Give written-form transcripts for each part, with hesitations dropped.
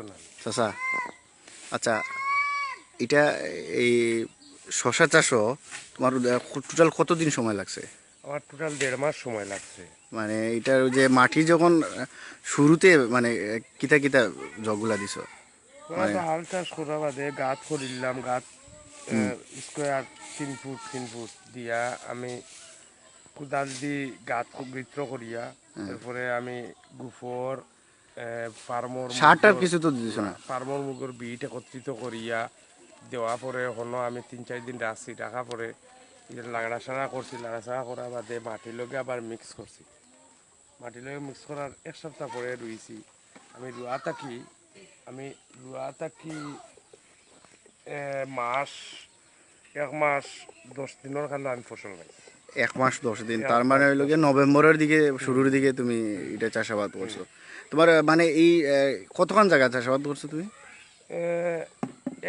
না। চাচা, আচ্ছা, এটা এই শশা চাষও তোমার টোটাল কতদিন সময় লাগছে? আমার টোটাল 1.5 মাস সময় লাগছে। মানে এটার ওই যে মাটি যখন শুরুতে মানে কিতা কিতা জগুলা দিছ? মানে তো হাল চাষ করা বাদে গাছ করিলাম, গাছ স্কোয়ার 3 ফুট দিয়া আমি কোদাল দি গাছ বিত্র করিয়া, এরপরে আমি গুফর সারটার কিছু তো দিছ না? ফার্মর মুগর বিট একত্রিত করিয়া দেওয়া পরে হনো আমি 3-4 দিন রাখছি, রাখা পরে লাগাড়াছাড়া করছি, লাগাড়াছাড়া করার বাদে মাটির লগে আবার মিক্স করছি, মাটির লগে মিক্স করার 1 সপ্তাহ পরে রুইছি। আমি রুয়া থাকি মাস 1 মাস 10 দিনের কারণে আমি ফসল পাইছি। 1 মাস 10 দিন, তার মানে হইল গিয়ে নভেম্বরের দিকে শুরুর দিকে তুমি এটা চাষাবাদ করছো। তোমার মানে এই কতখান জায়গা চাষাবাদ করছো তুমি?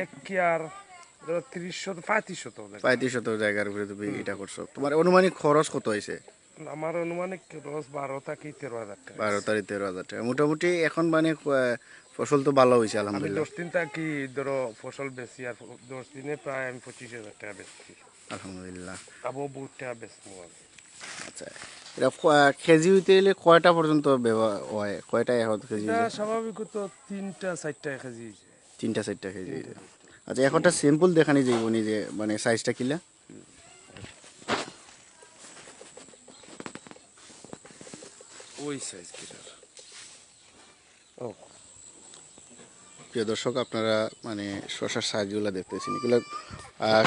1 কিয়ার 35 শতক জায়গার উপরে তুমি এটা করছো। তোমার অনুমানিক খরচ কত হয়েছে? আমার অনুমানিক খরচ 12 থেকে 13,000 টাকা। 12-13 হাজার টাকা মোটামুটি। এখন মানে ফসল তো ভালো হয়েছে আমি আলহামদুলিল্লাহ। 10 দিন থাকি ধরো ফসল বেশি, আর 10 দিনে প্রায় আমি 25,000 টাকা বেচছি। আলহামদুলিল্লাহ। আবু বহুত টাকা বেচবো আমি। আচ্ছা, এটা কেজি হইতে এলে কয়টা পর্যন্ত ব্যবহার হয়? কয়টা এখন কেজি এটা হয়েছে? স্বাভাবিকত 3-4টা কেজি। 3-4টা কেজি। আচ্ছা, এখনটা সিম্পল দেখানি যাইব নি যে মানে সাইজটা কিলা? ওই সাইজ কিটার। ও প্রিয় দর্শক, আপনারা মানে শশার সাইজগুলো দেখতেছেন, এগুলো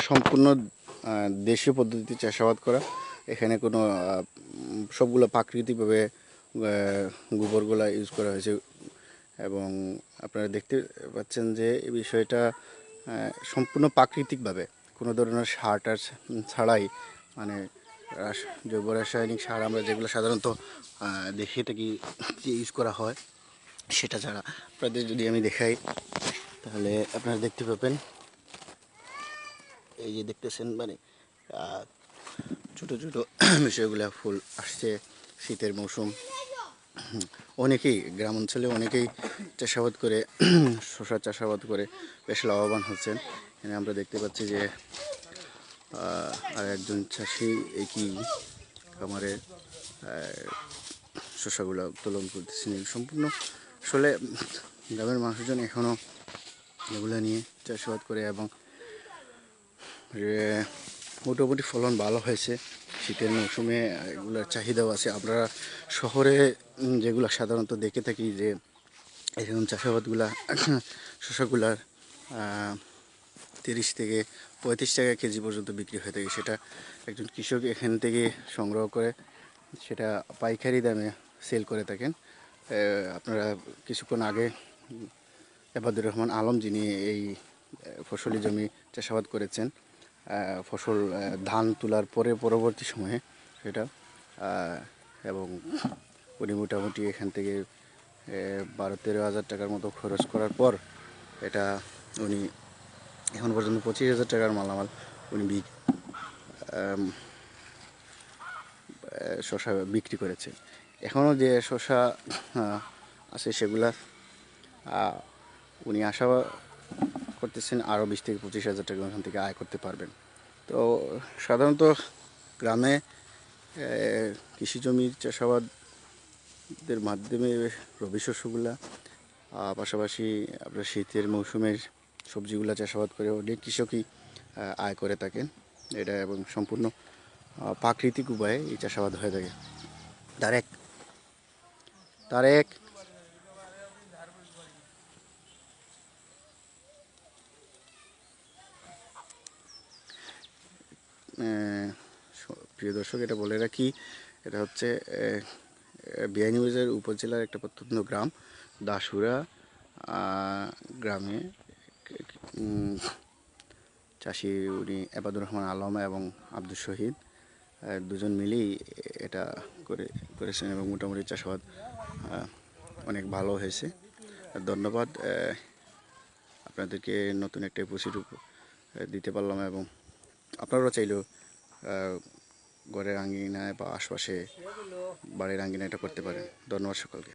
সম্পূর্ণ দেশীয় পদ্ধতিতে চাষাবাদ করা। এখানে কোনো সবগুলো প্রাকৃতিকভাবে গোবরগুলা ইউজ করা হয়েছে, এবং আপনারা দেখতে পাচ্ছেন যে এই বিষয়টা সম্পূর্ণ প্রাকৃতিকভাবে কোনো ধরনের সার টার ছাড়াই, মানে জৈব রাসায়নিক সার আমরা যেগুলো সাধারণত দেখে থাকি যে ইউজ করা হয় সেটা ছাড়া। আপনাদের যদি আমি দেখাই তাহলে আপনারা দেখতে পাবেন, এই যে দেখতেছেন মানে ছোটো ছোটো বিষয়গুলো ফুল আসছে। শীতের মৌসুম, অনেকেই গ্রাম অঞ্চলে অনেকেই চাষাবাদ করে শশা চাষাবাদ করে বেশ লাভবান হচ্ছেন। এখানে আমরা দেখতে পাচ্ছি যে আর একজন চাষি একই খামারে শশাগুলো উত্তোলন করতেছেন। সম্পূর্ণ আসলে গ্রামের মানুষজন এখনও এগুলো নিয়ে চাষাবাদ করে, এবং মোটামুটি ফলন ভালো হয়েছে। শীতের মৌসুমে এগুলোর চাহিদাও আছে। আমরা শহরে যেগুলো সাধারণত দেখে থাকি যে এরকম চাষাবাদগুলা শশাগুলার 30 থেকে 35 টাকা কেজি পর্যন্ত বিক্রি হয়ে থাকে। সেটা একজন কৃষক এখান থেকে সংগ্রহ করে সেটা পাইকারি দামে সেল করে থাকেন। আপনারা কিছুক্ষণ আগে এবাদুর রহমান আলম, যিনি এই ফসলি জমি চাষাবাদ করেছেন, ফসল ধান তোলার পরে পরবর্তী সময়ে সেটা, এবং উনি মোটামুটি এখান থেকে 12-13 হাজার টাকার মতো খরচ করার পর এটা উনি এখন পর্যন্ত 25,000 টাকার মালামাল উনি শশা বিক্রি করেছে। এখনও যে শশা আছে সেগুলা উনি আশা করতেছেন আরও 20-25 হাজার টাকা ওখান থেকে আয় করতে পারবেন। তো সাধারণত গ্রামে কৃষি জমির চাষাবাদের মাধ্যমে রবি শস্যগুলা, পাশাপাশি আপনার শীতের মৌসুমের সবজিগুলা চাষাবাদ করে অনেক কৃষকই আয় করে থাকেন এটা, এবং সম্পূর্ণ প্রাকৃতিক উপায়ে এই চাষাবাদ হয়ে থাকে। তারেক প্রিয় দর্শক, এটা বলে রাখি, এটা হচ্ছে বিয়ানীবাজার উপজেলার একটা প্রত্যন্ত গ্রাম দাসুরা গ্রামে চাষি উনি এবাদুর রহমান আলম এবং আব্দুল শহীদ দুজন মিলেই এটা করেছেন, এবং মোটামুটি চাষাবাদ অনেক ভালো হয়েছে। ধন্যবাদ, আপনাদেরকে নতুন একটা এপিসোড দিতে পারলাম, এবং আপনারাও চাইলেও ঘরের আঙ্গিনায় বা আশপাশে বাড়ির আঙ্গিনায় এটা করতে পারেন। ধন্যবাদ সকলকে।